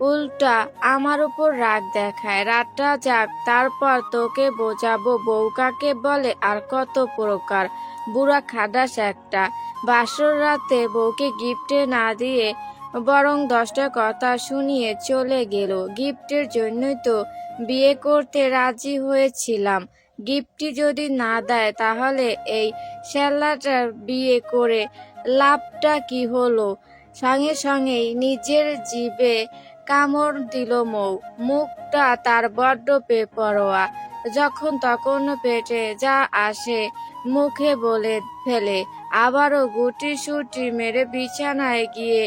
উল্টা আমার উপর রাগ দেখায়। রাতটা যাক, তারপর তোকে বোঝাবো বউ কাকে বলে আর কত প্রকার। বুড়া খাটাস একটা। বাসর রাতে বউকে গিফটে না দিয়ে বরং 10টা কথা শুনিয়ে চলে গেল। গিফটের জন্যই তো বিয়ে করতে রাজি হয়েছিলাম। গিফটটি যদি না দেয় তাহলে এই শ্যালাটার বিয়ে করে লাভটা কি হলো? সঙ্গে সঙ্গেই নিজের জিভে কামড় দিল মৌ। মুখটা তার বড্ড বেপরোয়া, যখন তখন পেটে যা আসে মুখে বলে ফেলে। আবারও গুটি সুটি মেরে বিছানায় গিয়ে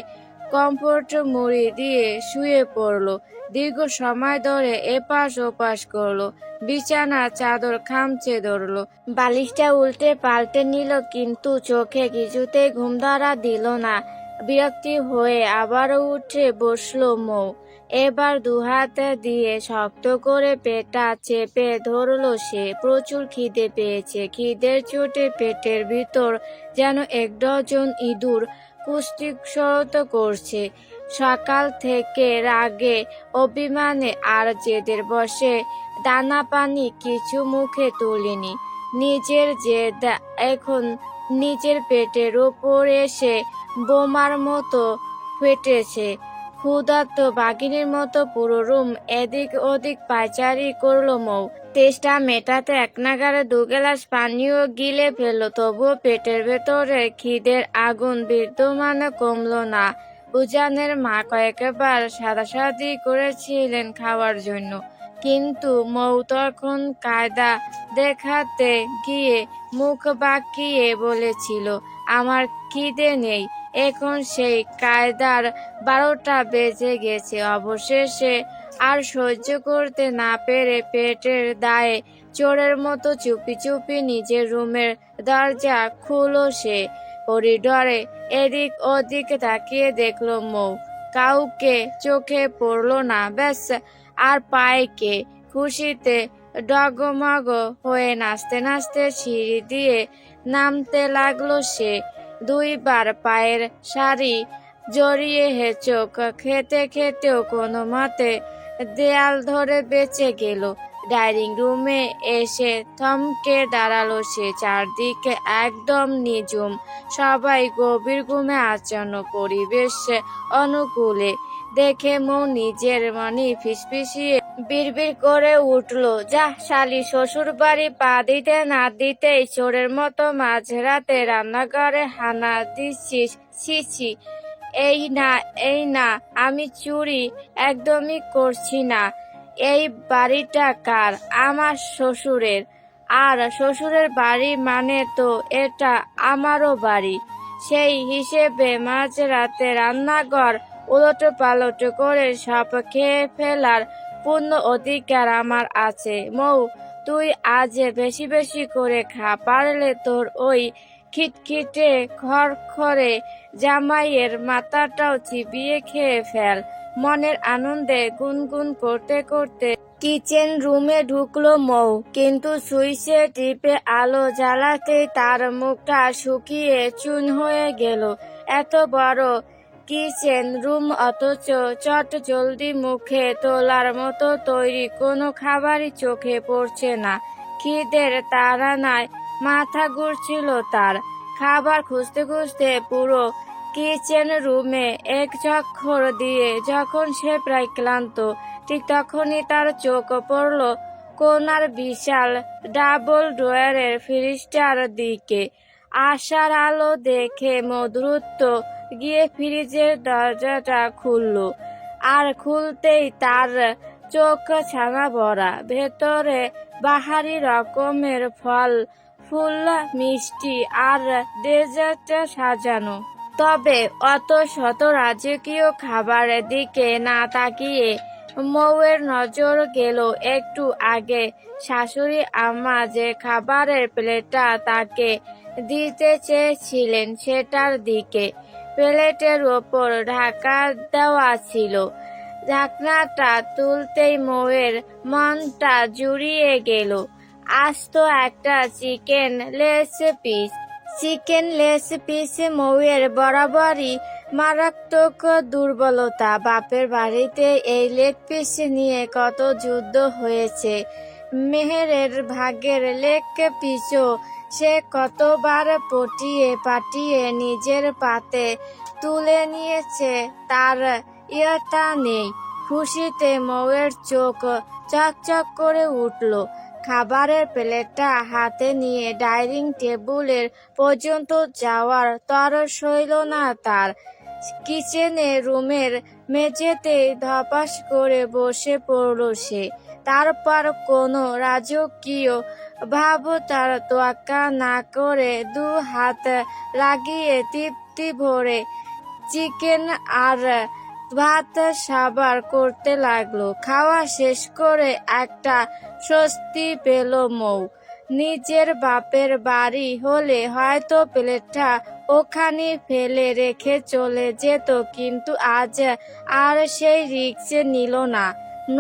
কমফোর্ট মুড়ি দিয়ে শুয়ে পড়লো। দীর্ঘ সময় ধরে এপাশ ওপাশ করলো, বিছানার চাদর খামচে ধরলো, বালিশটা উল্টে পাল্টে নিল, কিন্তু চোখে কিছুতেই ঘুম ধরা দিল না। বিরক্তি হয়ে আবারও উঠে বসলো মৌ। এবার দুহাত দিয়ে শক্ত করে পেটটা চেপে ধরলো সে। প্রচুর খিদে পেয়েছে। খিদের চোটে পেটের ভিতর যেন 1 ডজন ইঁদুর কুষ্ঠিসৌত করছে। সকাল থেকে রাগে অভিমানে আর জেদের বসে দানা পানি কিছু মুখে তুলিনি। নিজের জেদ এখন নিজের পেটের ওপর এসে বোমার মতো ফেটেছে। ক্ষুধার্ত বাঘিনীর মতো পুরো রুম এদিক ওদিক পায়চারি করলো মৌ। তেষ্টা মেটাতে একনাগাড়ে 2 গ্লাস পানিও গিলে ফেললো, তবুও পেটের ভেতরে খিদের আগুন বিদ্যমান কমলো না। উজানের মা কয়েকবার সাদাসাদি করেছিলেন খাওয়ার জন্য, কিন্তু মৌ তখন কায়দা দেখাতে গিয়ে মুখ বাঁকিয়ে বলেছিল, আমার খিদে নেই। এখন সেই কায়দার 12টা বেজে গেছে। অবশেষে আর সহ্য করতে না পেরে পেটের দায়ে চোরের মতো চুপি চুপি নিজের রুমের দরজা খুলো সে। করিডরে এদিক ওদিক তাকিয়ে দেখলো মৌ, কাউকে চোখে পড়লো না। ব্যাস, আর পায় কে? খুশিতে ডগমগ হয়ে নাচতে নাচতে সিঁড়ি দিয়ে নামতে লাগলো সে। 2 বার পায়ের সারি জড়িয়ে হেঁচক খেতে খেতেও কোনো মতে দেয়াল ধরে বেঁচে গেল। ডাইনিং রুমে এসে থমকে দাঁড়ালো সে। চারদিকে একদম নিঝুম, সবাই গভীর ঘুমে আচ্ছন্ন, পরিবেশ অনুকূলে। দেখে মৌ নিজের মনে ফিসফিসিয়ে বিড়বিড় করে উঠল, যা শালি, শ্বশুর বাড়ি পা দিতে না দিতেই চোরের মতো মাঝরাতে রান্নাঘরে হানা দিচ্ছিস? ছি ছি। এই না, আমি চুরি একদমই করছি না। এই বাড়িটা কার? আমার শ্বশুরের। আর শ্বশুরের বাড়ি মানে তো এটা আমারও বাড়ি। সেই হিসেবে মাঝরাতে রান্নাঘর উলট পালট করে সব খেয়ে ফেলার পূর্ণ অধিকার আমার আছে। মৌ, তুই আজ বেশি বেশি করে খা। পারলে তোর ওই খিটখিটে খড়খড়ে জামাইয়ের মাথাটাও চিবিয়ে খেয়ে ফেল। মনের আনন্দে গুনগুন করতে করতে কিচেন রুমে ঢুকলো মৌ, কিন্তু সুইচে টিপে আলো জ্বালাতেই তার মুখটা শুকিয়ে চুন হয়ে গেল। এত বড় কিচেন রুম, অথচ চট জলদি মুখে তোলার মতো তৈরি কোনো খাবারই চোখে পড়ছে না। খিদের তাড়নায় মাথা ঘুরছিল তার। খাবার খুঁজতে খুঁজতে পুরো কিচেন রুমে 1 চক্কর দিয়ে যখন সে প্রায় ক্লান্ত, ঠিক তখনই তার চোখ পড়ল কোনার বিশাল ডাবল ডোয়ারের ফ্রিজটার দিকে। আশার আলো দেখে দ্রুত গিয়ে ফ্রিজের দরজাটা খুলল। আর খুলতেই তার চোখ ছানা ভরা। ভেতরে বাহারি রকমের ফল, ফুল, মিষ্টি আর ডেজার্ট সাজানো। তবে অত শত রাজকীয় খাবারের দিকে না তাকিয়ে মৌয়ের নজর গেল একটু আগে শাশুড়ি আম্মা যে খাবারের প্লেটটা তাকে দিতে চেয়েছিলেন সেটার দিকে। প্লেটের ওপর ঢাকা দেওয়া ছিল। ঢাকনাটা তুলতেই মৌয়ের মনটা জুড়িয়ে গেল। আস্ত একটা chicken leg piece. Chicken leg piece মৌয়ের বরাবরই মারাত্মক দুর্বলতা। বাপের বাড়িতে এই লেগ পিস নিয়ে কত যুদ্ধ হয়েছে। মেহেরের ভাগ্যের লেগ পিসও সে কতবার পটিয়ে পাটিয়ে নিজের পাতে তুলে নিয়েছে, তার ইয়ত্তা নেই। খুশিতে মৌয়ের চোখ চকচক করে উঠল। খাবারের প্লেটটা হাতে নিয়ে ডাইনিং টেবিলের পর্যন্ত যাওয়ার তর সইল না তার। কিচেনে রুমের মেঝেতে ধপাস করে বসে পড়ল সে। তারপর কোনো রাজকীয় ভাব তার তোয়াক্কা না করে দু হাত লাগিয়ে তৃপ্তি ভরে চিকেন আর ভাত সাবার করতে লাগলো। খাওয়া শেষ করে একটা স্বস্তি পেল মৌ। নিজের বাপের বাড়ি হলে হয়তো প্লেটটা ওখানে ফেলে রেখে চলে যেত, কিন্তু আজ আর সেই রিস্ক নিল না।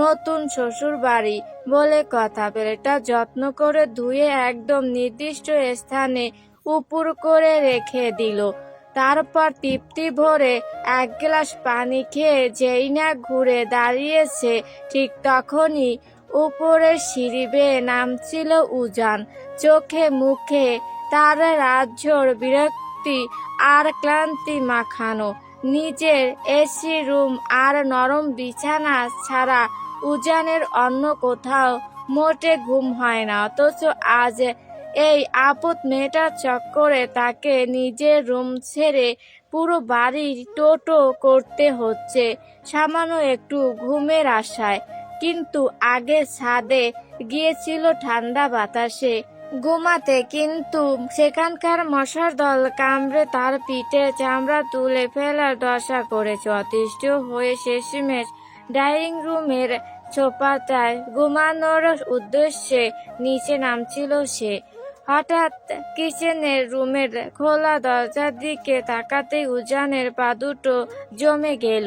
নতুন শ্বশুর বাড়ি বলে কথা, প্লেটটা যত্ন করে ধুয়ে একদম নির্দিষ্ট স্থানে উপুর করে রেখে দিল। তারপর তৃপ্তি ভরে এক গ্লাস পানি খেয়ে যেই না ঘুরে দাঁড়িয়েছে, ঠিক তখনই উপরের সিঁড়ি বেয়ে নামছিল উজান। চোখে মুখে তার রাজ্যর বিরক্তি আর ক্লান্তি মাখানো। নিজের এসি রুম আর নরম বিছানা ছাড়া উজানের অন্য কোথাও মোটে ঘুম হয় না, অথচ আজ এই আপদ মেয়েটার চক্করে তাকে নিজের রুম ছেড়ে পুরো বাড়ি টোটো করতে হচ্ছে সামান্য একটু ঘুমের আশায়। কিন্তু আগে ছাদে গিয়েছিল ঠান্ডা বাতাসে ঘুমাতে, কিন্তু সেখানকার মশার দল কামড়ে তার পিঠে চামড়া তুলে ফেলার দশা করেছে। অতিষ্ঠ হয়ে শেষমেশ ডাইনিং রুমের সোফাটায় ঘুমানোর উদ্দেশ্যে নিচে নামছিল সে। হঠাৎ কিচেনের রুমের খোলা দরজার দিকে তাকাতেই উজানের পা দুটো জমে গেল।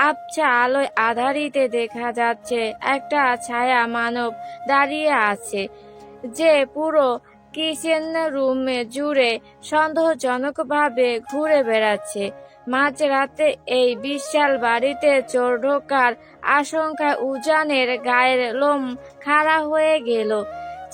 আবছা আলোয় আধারিতে দেখা যাচ্ছে একটা ছায়া মানব দাঁড়িয়ে আছে, যে পুরো কিচেন রুমে জুড়ে সন্দেহজনকভাবে ঘুরে বেড়াচ্ছে। মাঝরাতে এই বিশাল বাড়িতে চোর ঢোকার আশঙ্কায় উজানের গায়ের লোম খাড়া হয়ে গেল।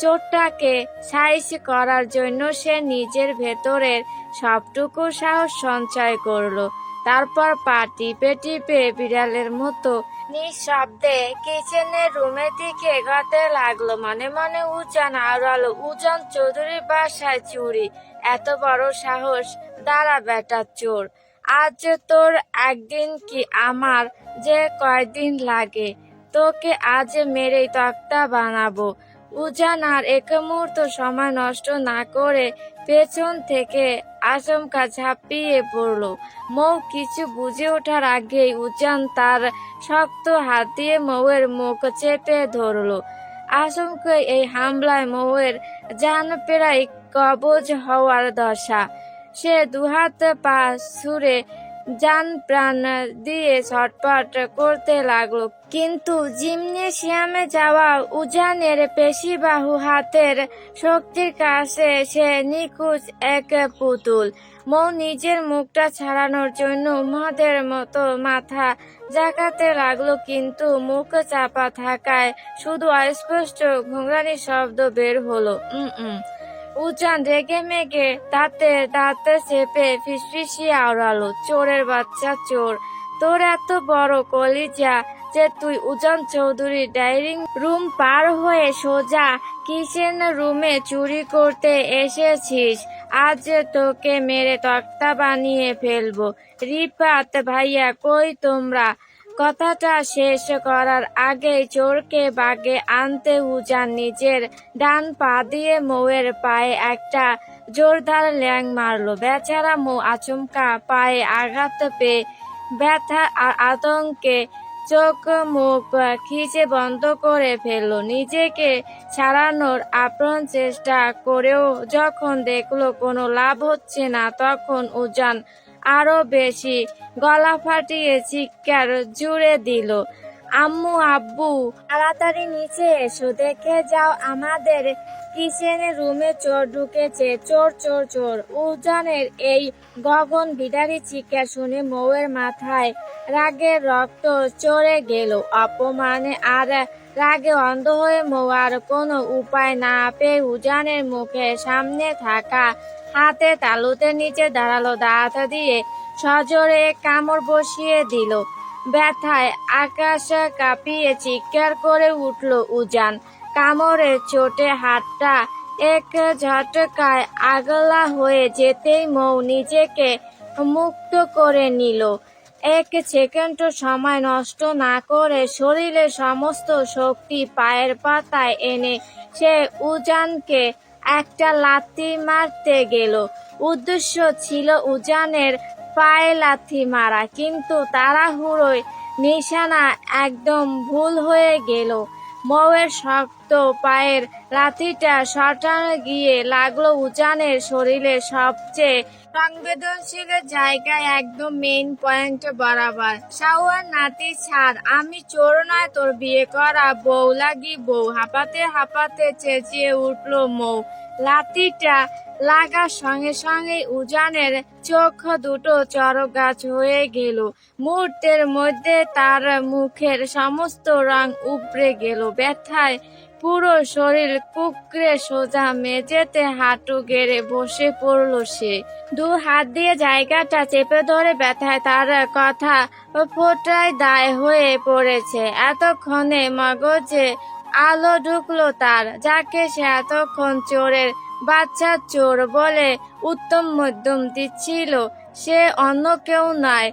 চোরটাকে সাইজ করার জন্য সে নিজের ভেতরের সবটুকু সাহস সঞ্চয় করলো। তারপর পা টিপে টিপে বিড়ালের মতো নিঃশব্দে কিচেনের রুমের দিকে এগোতে লাগলো। মনে মনে উজান আওড়ালো, উজান চৌধুরীর বাসায় চুরি! এত বড় সাহস! দাঁড়া বেটা চোর, আজ তোর একদিন কি আমার যে কয়দিন লাগে, তোকে আজ মেরেই তক্তা বানাবো। উজান আর এক মুহূর্ত সময় নষ্ট না করে পেছন থেকে আচমকা ঝাঁপিয়ে পড়ল। মৌ কিছু বুঝে ওঠার আগেই উজান তার শক্ত হাত দিয়ে মৌয়ের মুখ চেপে ধরল। আচমকা এই হামলায় মৌয়ের জান প্রায় কবজ হওয়ার দশা। সে দুহাত পা ছুড়ে জান প্রাণ দিয়ে ছটপট করতে লাগলো, কিন্তু জিমনেশিয়ামে যাওয়া উজানের পেশিবাহু হাতের শক্তির কাছে সে নিখুঁজ এক পুতুল। মৌ নিজের মুখটা ছাড়ানোর জন্য উন্মাদের মতো মাথা জাগাতে লাগলো, কিন্তু মুখ চাপা থাকায় শুধু অস্পষ্ট ঘুঙরানি শব্দ বের হলো, উজান রেগে মেগে দাঁতে চেপে ফিসফিসিয়ে আওড়ালো, চোরের বাচ্চা চোর! তোর এত বড় কলিজা যে তুই উজান চৌধুরীর ডাইনিং রুম পার হয়ে সোজা কিচেন রুমে চুরি করতে এসেছিস? আজ তোকে মেরে তক্তা বানিয়ে ফেলবো। রিফাত ভাইয়া কই তোমরা? কথাটা শেষ করার আগেই চোরকে বাগে আনতে উজান নিজের ডান পা দিয়ে মৌয়ের পায়ে একটা জোরদার ল্যাং মারল। বেচারা মৌ আচমকা পায়ে আঘাত পেয়ে ব্যথা আর আতঙ্কে চোখ মুখ খিচে বন্ধ করে ফেলল। নিজেকে ছাড়ানোর আপ্রাণ চেষ্টা করেও যখন দেখলো কোনো লাভ হচ্ছে না, তখন উজান আরো বেশি গলা ফাটিয়ে চিৎকার জুড়ে দিল, আম্মু আব্বু তাড়াতাড়ি নিচে এসো, দেখে যাও আমাদের কিচেনের রুমে চোর ঢুকেছে, চোর চোর চোর। উজানের এই গগন বিদারী চিৎকার শুনে মৌয়ের মাথায় রাগের রক্ত চড়ে গেল। অপমানে আর রাগে অন্ধ হয়ে মৌ আর কোনো উপায় না পেয়ে উজানের মুখের সামনে থাকা হাতে তালুতে নিচে দাঁড়ালো, দাঁত দিয়ে সজোরে কামড় বসিয়ে দিল। ব্যথায় আকাশ কাঁপিয়ে চিৎকার করে উঠল উজান। কামড়ের চোটে হাতটা এক ঝটকায় আগলা হয়ে যেতেই মৌ নিজেকে মুক্ত করে নিল। এক সেকেন্ড সময় নষ্ট না করে শরীরের সমস্ত শক্তি পায়ের পাতায় এনে সে উজানকে একটা লাথি মারতে গেল। উদ্দেশ্য ছিল উজানের পায়ে লাথি মারা, কিন্তু তাড়াহুড়োয় নিশানা একদম ভুল হয়ে গেল। মৌয়ের শক্ত পায়ের লাথিটা সটানো গিয়ে লাগলো উজানের শরীরের সবচেয়ে সংবেদনশীল জায়গায়, একদম মেইন পয়েন্ট বরাবর। শাওয়ার নাতি ছাড়, আমি চোর নয়, তোর বিয়ে করা বউ লাগি বউ। হাঁপাতে হাঁপাতে চেঁচিয়ে উঠল মৌ। লাথিটা লাগার সঙ্গে সঙ্গে উজানের চোখ দুটো চড়গাছ হয়ে গেল। মুহূর্তের মধ্যে তার মুখের সমস্ত রং উপড়ে গেল। ব্যথায় পুরো শরীর কুঁকড়ে সোজা মেঝেতে হাঁটু গেড়ে বসে পড়ল সে। দু হাত দিয়ে জায়গাটা চেপে ধরে ব্যথায় তার কথা ফোটায় দায় হয়ে পড়েছে। এতক্ষণে মগজে আলো ঢুকলো তার, যাকে সে এতক্ষণ চোরের বাচ্চা চোর বলে উত্তম মধ্যম দিচ্ছিল, সে অন্য কেউ নয়,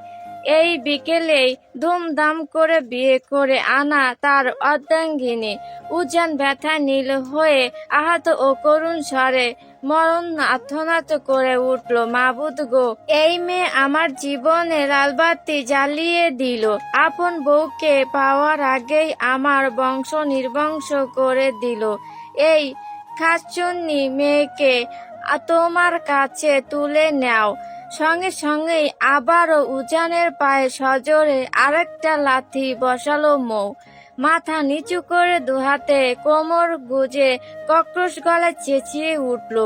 এই বিকেলেই ধুমধাম করে বিয়ে করে আনা তার অর্ধাঙ্গিনী। উজান ব্যথা নীল হয়ে আহত ও করুণ স্বরে মরণ আর্তনাদ করে উঠল, মাবুদ গো, এই মেয়ে আমার জীবনে লালবাতি জ্বালিয়ে দিল। আপন বউকে পাওয়ার আগেই আমার বংশ নির্বংশ করে দিল। এই খাচ্ছন্নি মেয়েকে তোমার কাছে তুলে নাও। সঙ্গে সঙ্গেই আবারও উজানের পায়ে সজোরে আরেকটা লাথি বসালো মৌ। মাথা নিচু করে দুহাতে কোমর গুজে কক্রোশ গলায় চেঁচিয়ে উঠল,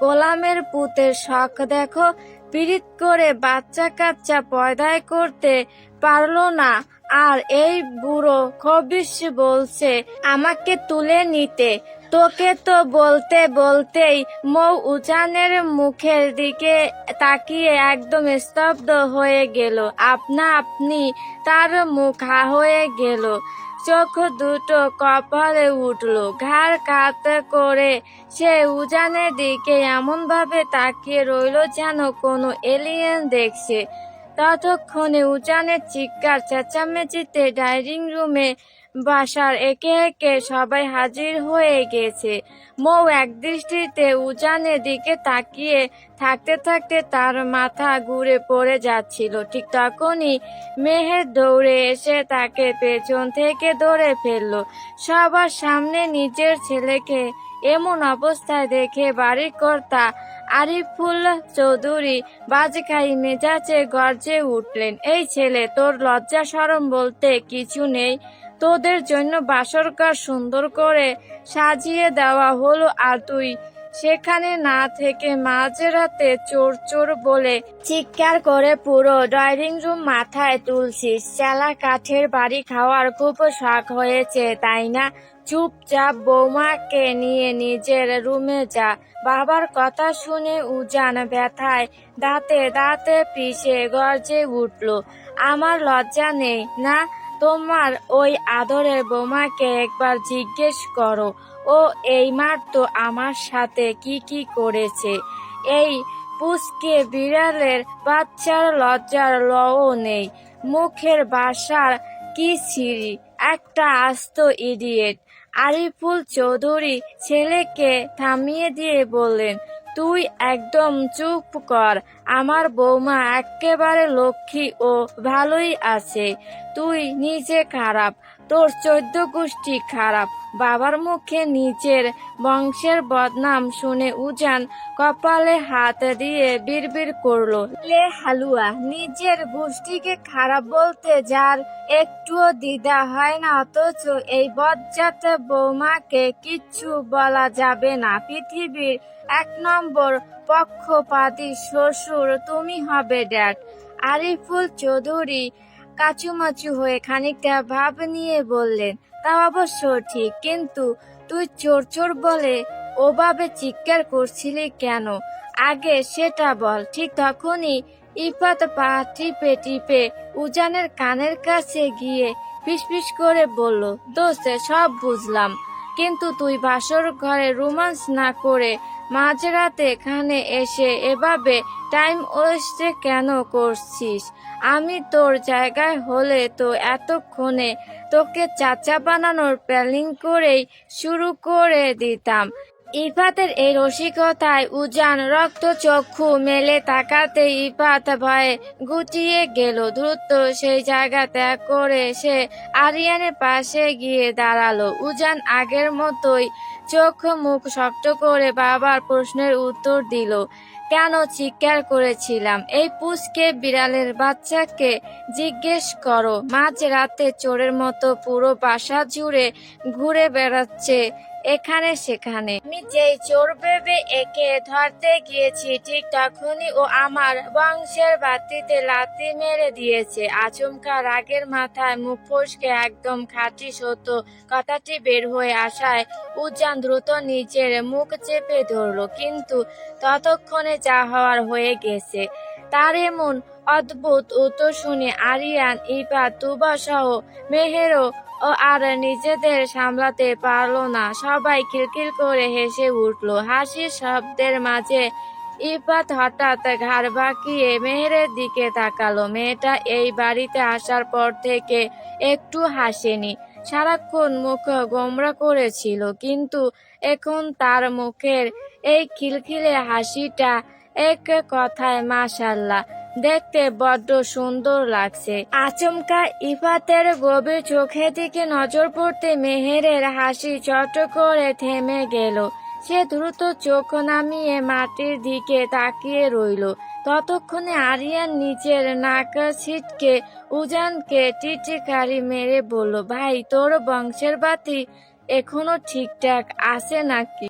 গোলামের পুতের শখ দেখো, পীড়িত করে বাচ্চা কাচ্চা পয়দায় করতে পারলো না, আর এই বুড়ো খবিশ বলছে আমাকে তুলে নিতে। তোকে তো বলতে বলতেই মৌ উজানের মুখের দিকে তাকিয়ে একদম স্তব্ধ হয়ে গেল। আপনা আপনি তার মুখ হা হয়ে গেল, চোখ দুটো কপালে উঠল, ঘাড় কাত করে সে উজানের দিকে এমন ভাবে তাকিয়ে রইল যেন কোনো এলিয়েন দেখছে। ততক্ষণে উজানের চিৎকার চেঁচামেচিতে ডাইনিং রুমে বাসার একে একে সবাই হাজির হয়ে গেছে। মৌ একদৃষ্টিতে উজানের দিকে তাকিয়ে থাকতে থাকতে তার মাথা ঘুরে পড়ে যাচ্ছিল। ঠিক তখনই মেহের দৌড়ে এসে তাকে পেছন থেকে ধরে ফেলল। সবার সামনে নিজের ছেলেকে এমন অবস্থায় দেখে বাড়ির কর্তা আরিফুল চৌধুরী বাজখাই মেজাজে গর্জে উঠলেন, এই ছেলে, তোর লজ্জা শরম বলতে কিছু নেই? তোদের জন্য বাসরঘর সুন্দর করে সাজিয়ে দেওয়া হলো, আর তুই সেখানে না থেকে মাঝরাতে চোর চোর বলে চিৎকার করে পুরো ড্রয়িং রুম মাথায় তুলছিস। চেলা কাঠের বাড়ি খাওয়ার খুব শখ হয়েছে, তাই না? চুপচাপ বৌমাকে নিয়ে নিজের রুমে যা। বাবার কথা শুনে উজান ব্যথায় দাঁতে দাঁতে পিষে গর্জে উঠল, আমার লজ্জা নেই না? তোমার ওই আদরের বৌমাকে একবার জিজ্ঞেস করো, ও এইমাত্র আমার সাথে কি কি করেছে। এই পুচকে বিড়ালের বাচ্চার লজ্জার লও নেই, মুখের বাসার কি ছিরি, একটা আস্ত ইডিয়েট। আরিফুল চৌধুরী ছেলেকে থামিয়ে দিয়ে বললেন, তুই একদম চুপ কর। আমার বৌমা একেবারে লক্ষ্মী ও ভালোই আছে। তুই নিজে খারাপ, তোর 14 গোষ্ঠী খারাপ। বাবার মুখে নিজের বংশের বদনাম শুনে উজান কপালে হাত দিয়ে বিড়বিড় করলো, লে হালুয়া, নিজের গোষ্ঠীকে খারাপ বলতে যার একটুও দ্বিধা হয় না, অথচ এই বজ্জাত বৌমাকে কিচ্ছু বলা যাবে না। পৃথিবীর 1 নম্বর পক্ষপাতী শ্বশুর তুমি হবে ড্যাড। আরিফুল চৌধুরী কাচুমাচু হয়ে খানিকটা ভাব নিয়ে বললেন, তা অবশ্য ঠিক, কিন্তু তুই চোর চোর বলে ওভাবে চিৎকার করছিলি কেন? আগে সেটা বল। ঠিক তখনই ইফাত পা টিপে টিপে উজানের কানের কাছে গিয়ে ফিসফিস করে বলল, দোস্ত সব বুঝলাম, কিন্তু তুই বাসর ঘরে রোমান্স না করে মাঝরাতে এখানে এসে এভাবে টাইম ওয়েস্ট কেন করছিস? আমি তোর জায়গায় হলে তো এতক্ষণে তোকে চাচা বানানোর প্ল্যানিং করেই শুরু করে দিতাম। ইফাতের এই রসিকতায় উজান রক্ত চক্ষু মেলে তাকাতে ইফাত ভয়ে গুটিয়ে গেল। দ্রুত সেই জায়গা ত্যাগ করে সে আরিয়ানের পাশে গিয়ে দাঁড়ালো। উজান আগের মতোই চোখ মুখ শক্ত করে বাবার প্রশ্নের উত্তর দিল, কেন চিৎকার করেছিলাম? এই পুচকে বিড়ালের বাচ্চাকে জিজ্ঞেস করো। মাঝ রাতে চোরের মতো পুরো বাসা জুড়ে ঘুরে বেড়াচ্ছে এখানে সেখানে। আমি যেই চোর ভেবে একে ধরতে গিয়েছি, ঠিক তখনই ও আমার বংশের বাতিতে লাথি মেরে দিয়েছে। আচমকা রাগের মাথায় মুখ ফসকে একদম খাঁটি সত্য কথাটি বের হয়ে আসায় উজান দ্রুত নিজের মুখ চেপে ধরলো, কিন্তু ততক্ষণে যা হওয়ার হয়ে গেছে। তার এমন অদ্ভুত উত্তর শুনে আরিয়ান, ইফাত, তুবা সহ মেহেরও আর নিজেদের সামলাতে পারলো না। সবাই খিলখিল করে হেসে উঠলো। হাসির শব্দের মাঝে ইফাত হঠাৎ ঘাড় বাঁকিয়ে মেহেরের দিকে তাকালো। মেয়েটা এই বাড়িতে আসার পর থেকে একটু হাসেনি, সারাক্ষণ মুখ গোমরা করেছিল, কিন্তু এখন তার মুখের এই খিলখিলে হাসিটা এক কথায় মাশাআল্লাহ, দেখতে বড্ড সুন্দর লাগছে। আচমকা ইফাতের গভীর চোখের দিকে নজর পড়তে মেহেরের হাসি চট করে থেমে গেল। সে দ্রুত চোখ নামিয়ে মাটির দিকে তাকিয়ে রইল। ততক্ষণে আরিয়ান নিজের নাক ছিটকে উজানকে টিটকারি মেরে বলল, ভাই, তোর বংশের বাতি এখনো ঠিকঠাক আছে নাকি?